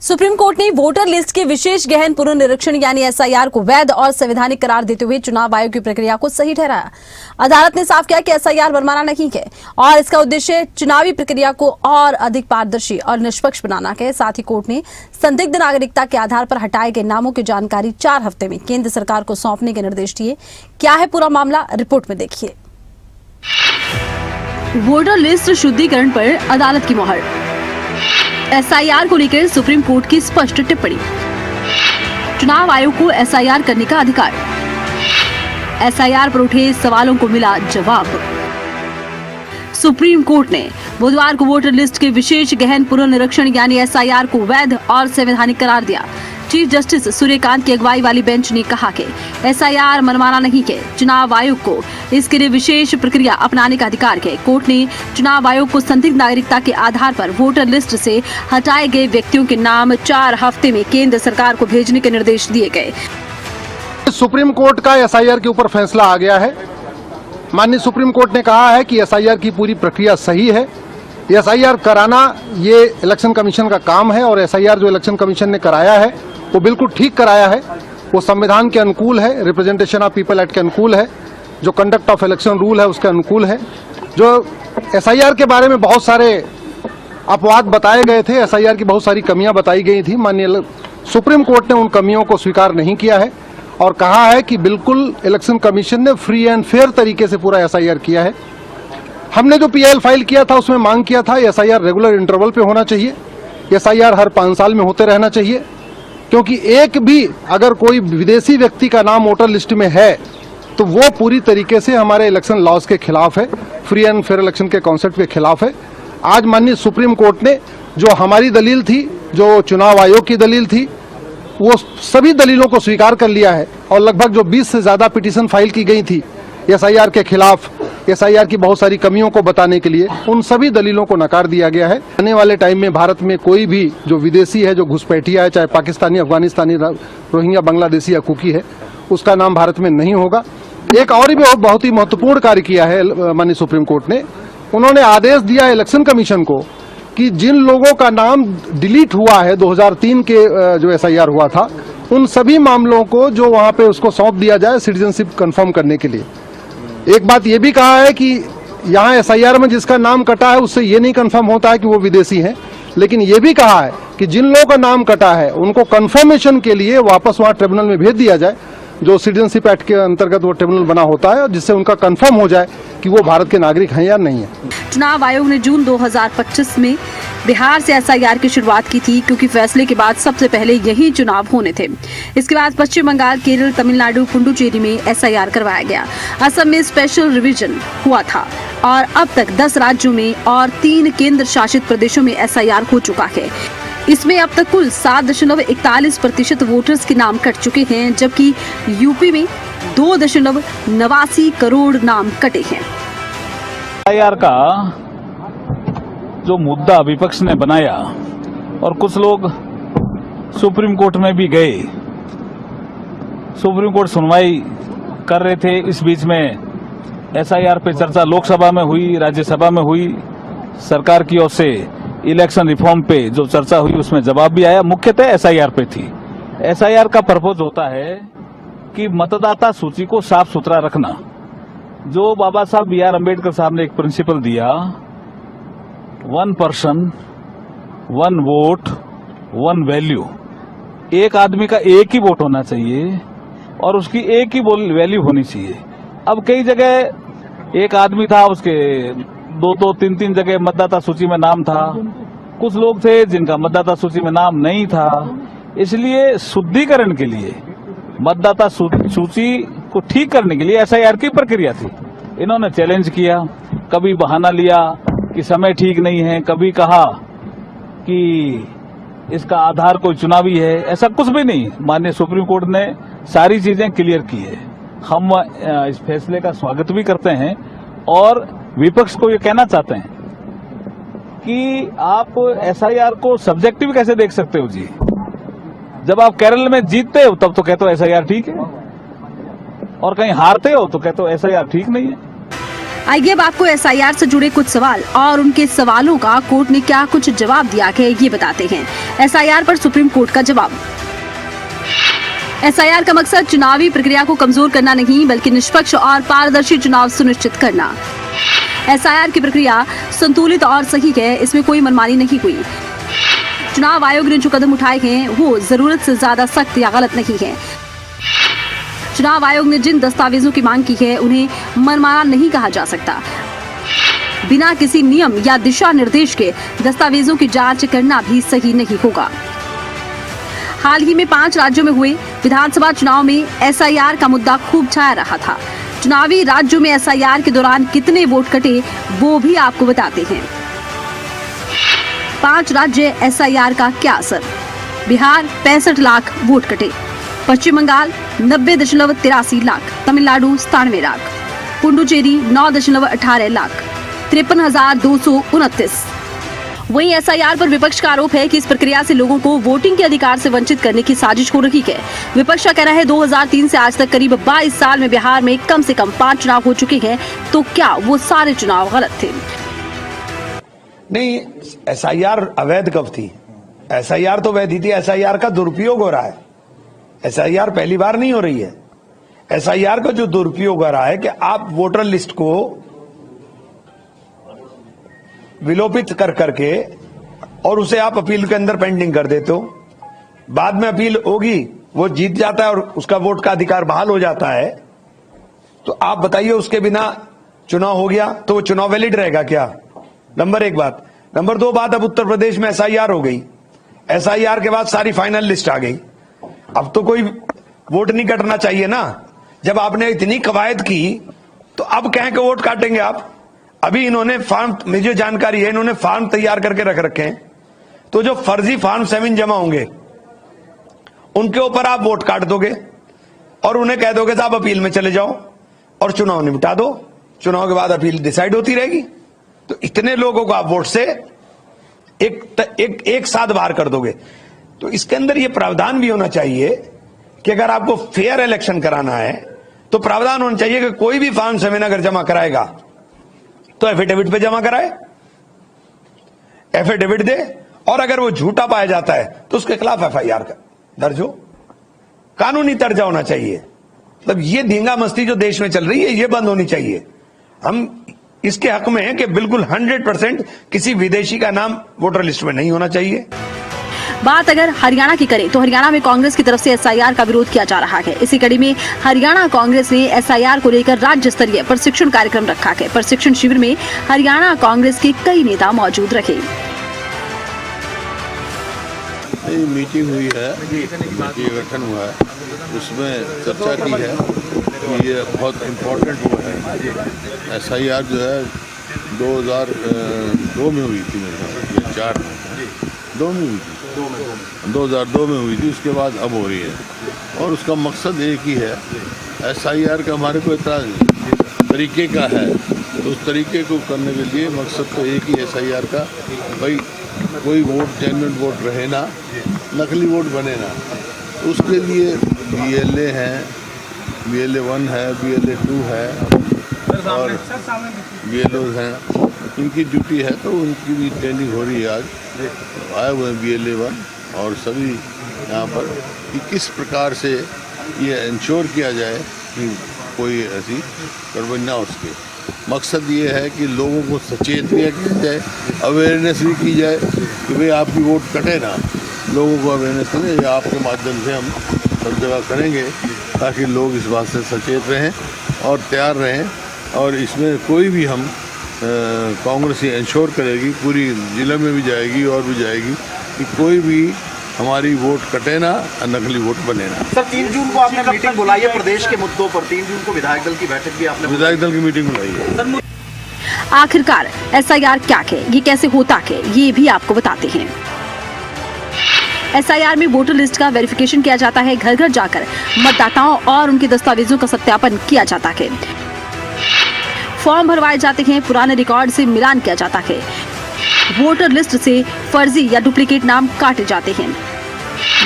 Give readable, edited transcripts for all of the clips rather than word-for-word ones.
Supreme court ने voter list के विशेष गहन पुनर्निरीक्षण यानी एसआईआर को वैध और संवैधानिक करार देते हुए चुनाव आयोग की प्रक्रिया को सही ठहराया। अदालत ने साफ किया कि एसआईआर मनमाना नहीं है और इसका उद्देश्य चुनावी प्रक्रिया को और अधिक पारदर्शी और निष्पक्ष बनाना है। साथ ही कोर्ट ने संदिग्ध नागरिकता के आधार पर हटाए गए नामों की जानकारी 4 हफ्ते में केंद्र सरकार को सौंपने के निर्देश दिए। क्या है पूरा मामला, रिपोर्ट में देखिए। वोटर लिस्ट शुद्धिकरण पर अदालत की मोहर। एसआईआर को लेकर सुप्रीम कोर्ट की स्पष्ट टिप्पणी। चुनाव आयोग को एसआईआर करने का अधिकार। एसआईआर पर उठे सवालों को मिला जवाब। सुप्रीम कोर्ट ने बुधवार को वोटर लिस्ट के विशेष गहन पुनर्निरीक्षण यानी एसआईआर को वैध और संवैधानिक करार दिया। चीफ जस्टिस सूर्यकांत की अगुवाई वाली बेंच ने कहा कि एसआईआर मनमाना नहीं है। चुनाव आयोग को इसके लिए विशेष प्रक्रिया अपनाने का अधिकार है। कोर्ट ने चुनाव आयोग को संदिग्ध नागरिकता के आधार पर वोटर लिस्ट से हटाए गए व्यक्तियों के नाम 4 हफ्ते में केंद्र सरकार को भेजने के निर्देश दिए गए। सुप्रीम कोर्ट का एसआईआर के ऊपर फैसला आ गया है। माननीय सुप्रीम कोर्ट ने कहा है कि एसआईआर की पूरी प्रक्रिया सही है। एसआईआर कराना ये इलेक्शन कमीशन का काम है और एसआईआर जो इलेक्शन कमीशन ने कराया है वो बिल्कुल ठीक कराया है। वो संविधान के अनुकूल है, रिप्रेजेंटेशन ऑफ पीपल एक्ट के अनुकूल है, जो कंडक्ट ऑफ इलेक्शन रूल है उसके अनुकूल है। जो एसआईआर के बारे में बहुत सारे अपवाद बताए गए थे, एसआईआर की बहुत सारी कमियां बताई गई थी, माननीय सुप्रीम कोर्ट ने उन कमियों को स्वीकार नहीं किया है और कहा है कि बिल्कुल इलेक्शन कमीशन ने फ्री एंड फेयर तरीके से पूरा एसआईआर किया है। हमने जो पीआईएल फाइल किया था उसमें मांग किया था एसआईआर रेगुलर इंटरवल पे होना चाहिए। एसआईआर हर 5 साल में होते रहना चाहिए, क्योंकि एक भी अगर कोई विदेशी व्यक्ति का नाम वोटर लिस्ट में है तो वो पूरी तरीके से हमारे इलेक्शन लॉज के खिलाफ है, फ्री एंड फेयर इलेक्शन के कॉन्सेप्ट के खिलाफ है। आज माननीय सुप्रीम कोर्ट ने जो हमारी दलील थी, जो चुनाव आयोग की दलील थी, वो सभी दलीलों को स्वीकार कर लिया है और लगभग जो 20 से ज्यादा पिटीशन फाइल की गई थी एसआईआर के खिलाफ, एसआईआर की बहुत सारी कमियों को बताने के लिए, उन सभी दलीलों को नकार दिया गया है। आने वाले टाइम में भारत में कोई भी जो विदेशी है, जो घुसपैठिया है, चाहे पाकिस्तानी, अफगानिस्तानी, रोहिंग्या, बांग्लादेशी या कुकी है, उसका नाम भारत में नहीं होगा। एक और भी बहुत ही महत्वपूर्ण कार्य किया है माननीय सुप्रीम कोर्ट ने। उन्होंने आदेश दिया इलेक्शन कमीशन को कि जिन लोगों का नाम डिलीट हुआ है 2003 के जो एसआईआर हुआ था, उन सभी मामलों को जो वहां पे उसको सौंप दिया जाए सिटीजनशिप कंफर्म करने के लिए। एक बात यह भी कहा है कि यहाँ एसआईआर में जिसका नाम कटा है उससे ये नहीं कंफर्म होता है कि वो विदेशी हैं, लेकिन ये भी कहा है कि जिन लोगों का नाम कटा है उनको कंफर्मेशन के लिए वापस वहाँ ट्रिब्यूनल में भेज दिया जाए, जो सिटीजनशिप एक्ट के अंतर्गत वो ट्रिब्यूनल बना होता है, और जिससे उनका कंफर्म हो जाए कि वो भारत के नागरिक हैं या नहीं है। चुनाव आयोग ने जून 2025 में बिहार से एसआईआर की शुरुआत की थी, क्योंकि फैसले के बाद सबसे पहले यही चुनाव होने थे। इसके बाद पश्चिम बंगाल, केरल, तमिलनाडु, पुडुचेरी में एसआईआर करवाया गया। असम में स्पेशल रिवीजन हुआ था और अब तक 10 राज्यों में और 3 केंद्र शासित प्रदेशों में एसआईआर हो चुका है। इसमें अब तक कुल 7.41% वोटर्स के नाम कट चुके हैं, जबकि यूपी में 2.89 करोड़ नाम कटे हैं। एसआईआर का जो मुद्दा विपक्ष ने बनाया और कुछ लोग सुप्रीम कोर्ट में भी गए, सुप्रीम कोर्ट सुनवाई कर रहे थे। इस बीच में एसआईआर पे चर्चा लोकसभा में हुई, राज्यसभा में हुई। सरकार की ओर से इलेक्शन रिफॉर्म पे जो चर्चा हुई उसमें जवाब भी आया, मुख्यतः एसआईआर पे थी। एसआईआर का पर्पज होता है कि मतदाता सूची को साफ सुथरा रखना। जो बाबा साहब B.R. अम्बेडकर साहब ने एक प्रिंसिपल दिया, 1 पर्सन 1 वोट 1 वैल्यू। एक आदमी का एक ही वोट होना चाहिए और उसकी एक ही वैल्यू होनी चाहिए। अब कई जगह एक आदमी था, उसके 2-2, 3-3 जगह मतदाता सूची में नाम था। कुछ लोग थे जिनका मतदाता सूची में नाम नहीं था। इसलिए शुद्धिकरण के लिए, मतदाता सूची को ठीक करने के लिए एसआईआर की प्रक्रिया थी। इन्होंने चैलेंज किया, कभी बहाना लिया कि समय ठीक नहीं है, कभी कहा कि इसका आधार कोई चुनावी है। ऐसा कुछ भी नहीं। माननीय सुप्रीम कोर्ट ने सारी चीजें क्लियर की है। हम इस फैसले का स्वागत भी करते हैं और विपक्ष को ये कहना चाहते हैं कि आप एसआईआर को सब्जेक्टिव कैसे देख सकते हो जी। जब आप केरल में जीतते हो तब तो कहते हो एसआईआर ठीक है, और कहीं हारते हो तो कहते हो एसआईआर ठीक नहीं है। आइए अब आपको एसआईआर से जुड़े कुछ सवाल और उनके सवालों का कोर्ट ने क्या कुछ जवाब दिया है ये बताते हैं। एसआईआर पर सुप्रीम कोर्ट का जवाब। एसआईआर का मकसद चुनावी प्रक्रिया को कमजोर करना नहीं बल्कि निष्पक्ष और पारदर्शी चुनाव सुनिश्चित करना। एसआईआर की प्रक्रिया संतुलित और सही है, इसमें कोई मनमानी नहीं हुई। चुनाव आयोग ने जो कदम उठाए हैं वो जरूरत से ज्यादा सख्त या गलत नहीं है। चुनाव आयोग ने जिन दस्तावेजों की मांग की है उन्हें मनमाना नहीं कहा जा सकता। बिना किसी नियम या दिशा निर्देश के दस्तावेजों की जांच करना भी सही नहीं होगा। हाल ही में 5 राज्यों में हुए विधानसभा चुनाव में एसआईआर का मुद्दा खूब छाया रहा था। चुनावी राज्यों में एसआईआर के दौरान कितने वोट कटे वो भी आपको बताते हैं। 5 राज्य एसआईआर का क्या असर। बिहार 65 लाख वोट कटे, पश्चिम बंगाल 90.83 लाख, तमिलनाडु 97 लाख, पुडुचेरी 9.18 लाख, 53,229। वहीं एसआईआर पर विपक्ष का आरोप है कि इस प्रक्रिया से लोगों को वोटिंग के अधिकार से वंचित करने की साजिश हो रही है। विपक्ष का कहना है 2003 से आज तक करीब 22 साल में बिहार में कम से कम 5 चुनाव हो चुके हैं, तो क्या वो सारे चुनाव गलत थे? नहीं, एसआईआर अवैध कब थी? एसआईआर तो वैध ही थी। एसआईआर का दुरुपयोग हो रहा है। एसआईआर पहली बार नहीं हो रही है। एसआईआर का जो दुरुपयोग हो रहा है कि आप वोटर लिस्ट को विलोपित कर करके और उसे आप अपील के अंदर पेंडिंग कर देते हो। बाद में अपील होगी, वो जीत जाता है और उसका वोट का अधिकार बहाल हो जाता है। तो आप बताइए, उसके बिना चुनाव हो गया तो वो चुनाव वैलिड रहेगा क्या? नंबर 1 बात। नंबर 2 बात, अब उत्तर प्रदेश में एसआईआर हो गई। एसआईआर के बाद सारी फाइनल लिस्ट आ गई। अब तो कोई वोट नहीं कटना चाहिए ना। जब आपने इतनी कवायद की तो अब कह के वोट काटेंगे आप? अभी इन्होंने फॉर्म, मुझे जो जानकारी है, इन्होंने फॉर्म तैयार करके रख रखे हैं। तो जो फर्जी फॉर्म 7 जमा होंगे उनके ऊपर आप वोट काट दोगे और उन्हें कह दोगे साहब अपील में चले जाओ और चुनाव निपटा दो। चुनाव के बाद अपील डिसाइड होती रहेगी। तो इतने लोगों को आप वोट से एक साथ बाहर कर दोगे। तो इसके अंदर यह प्रावधान भी होना चाहिए कि अगर आपको फेयर इलेक्शन कराना है तो प्रावधान होना चाहिए कि कोई भी फॉर्म 7 अगर जमा कराएगा तो एफिडेविट पे जमा कराए, एफिडेविट दे, और अगर वो झूठा पाया जाता है तो उसके खिलाफ एफआईआर दर्ज हो। कानूनी दर्जा होना चाहिए। मतलब ये धींगा मस्ती जो देश में चल रही है ये बंद होनी चाहिए। हम इसके हक में है कि बिल्कुल 100% किसी विदेशी का नाम वोटर लिस्ट में नहीं होना चाहिए। बात अगर हरियाणा की करें तो हरियाणा में कांग्रेस की तरफ से एसआईआर का विरोध किया जा रहा है। इसी कड़ी में हरियाणा कांग्रेस ने एसआईआर को लेकर राज्य स्तरीय प्रशिक्षण कार्यक्रम रखा है। प्रशिक्षण शिविर में हरियाणा कांग्रेस के कई नेता मौजूद रहे। मीटिंग हुई है, गठन हुआ है, उसमें चर्चा की है कि ये बहुत इम्पोर्टेंट हुआ है। एसआईआर जो है 2002 में हुई थी, मेरे ख्याल 4 में 2 में हुई थी, 2002 में हुई थी। उसके बाद अब हो रही है और उसका मकसद एक ही है। एसआईआर का हमारे को इतना तरीके का है तो उस तरीके को करने के लिए मकसद तो एक ही एसआईआर का, भाई कोई वोट जेन्युइन वोट रहे ना, नकली वोट बने ना। उसके लिए बीएलए हैं, बीएलए 1 है, बीएलए 2 है और बीएलओ हैं, इनकी ड्यूटी है। तो उनकी भी ट्रेनिंग हो रही है। आज आए हुए हैं बीएलए 1 और सभी यहाँ पर कि किस प्रकार से ये इंश्योर किया जाए कि कोई ऐसी गड़बड़ ना हो सके। मकसद ये है कि लोगों को सचेत भी किया जाए, अवेयरनेस भी की जाए कि भाई आपकी वोट कटे ना। लोगों को अवेयरनेस करें, आपके माध्यम से हम सब जगह करेंगे ताकि लोग इस बात से सचेत रहें और तैयार रहें। और इसमें कोई भी हम कांग्रेस ये इंश्योर करेगी, पूरी जिले में भी जाएगी और भी जाएगी कि कोई भी हमारी वोट कटे ना, नकली वोट बने ना। सर 3 जून को आपने मीटिंग बुलाई है प्रदेश के मुद्दों पर। 3 जून को विधायक दल की बैठक भी आपने, विधायक दल की मीटिंग बुलाई है। आखिरकार एसआईआर क्या है, ये कैसे होता है, ये भी आपको बताते हैं। एसआईआर में वोटर लिस्ट का वेरिफिकेशन किया जाता है। घर घर जाकर मतदाताओं और उनके दस्तावेजों का सत्यापन किया जाता है। फॉर्म भरवाए जाते हैं, पुराने रिकॉर्ड से मिलान किया जाता है। वोटर लिस्ट से फर्जी या डुप्लीकेट नाम काटे जाते हैं।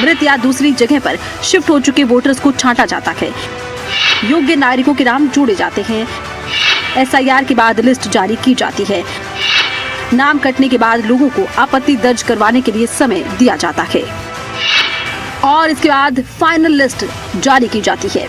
मृत या दूसरी जगह पर शिफ्ट हो चुके वोटर्स को छांटा जाता है। योग्य नागरिकों के नाम जोड़े जाते हैं। एसआईआर के बाद लिस्ट जारी की जाती है। नाम कटने के बाद लोगों को आपत्ति दर्ज करवाने के लिए समय दिया जाता है और इसके बाद फाइनल लिस्ट जारी की जाती है।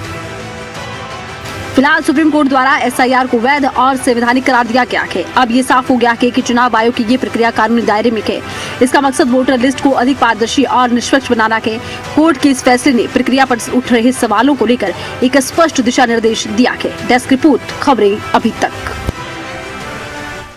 फिलहाल सुप्रीम कोर्ट द्वारा एसआईआर को वैध और संवैधानिक करार दिया गया है। अब ये साफ हो गया है कि चुनाव आयोग की ये प्रक्रिया कानूनी दायरे में है। इसका मकसद वोटर लिस्ट को अधिक पारदर्शी और निष्पक्ष बनाना है। कोर्ट के इस फैसले ने प्रक्रिया पर उठ रहे सवालों को लेकर एक स्पष्ट दिशा निर्देश दिया है। डेस्क रिपोर्ट, खबरें अभी तक।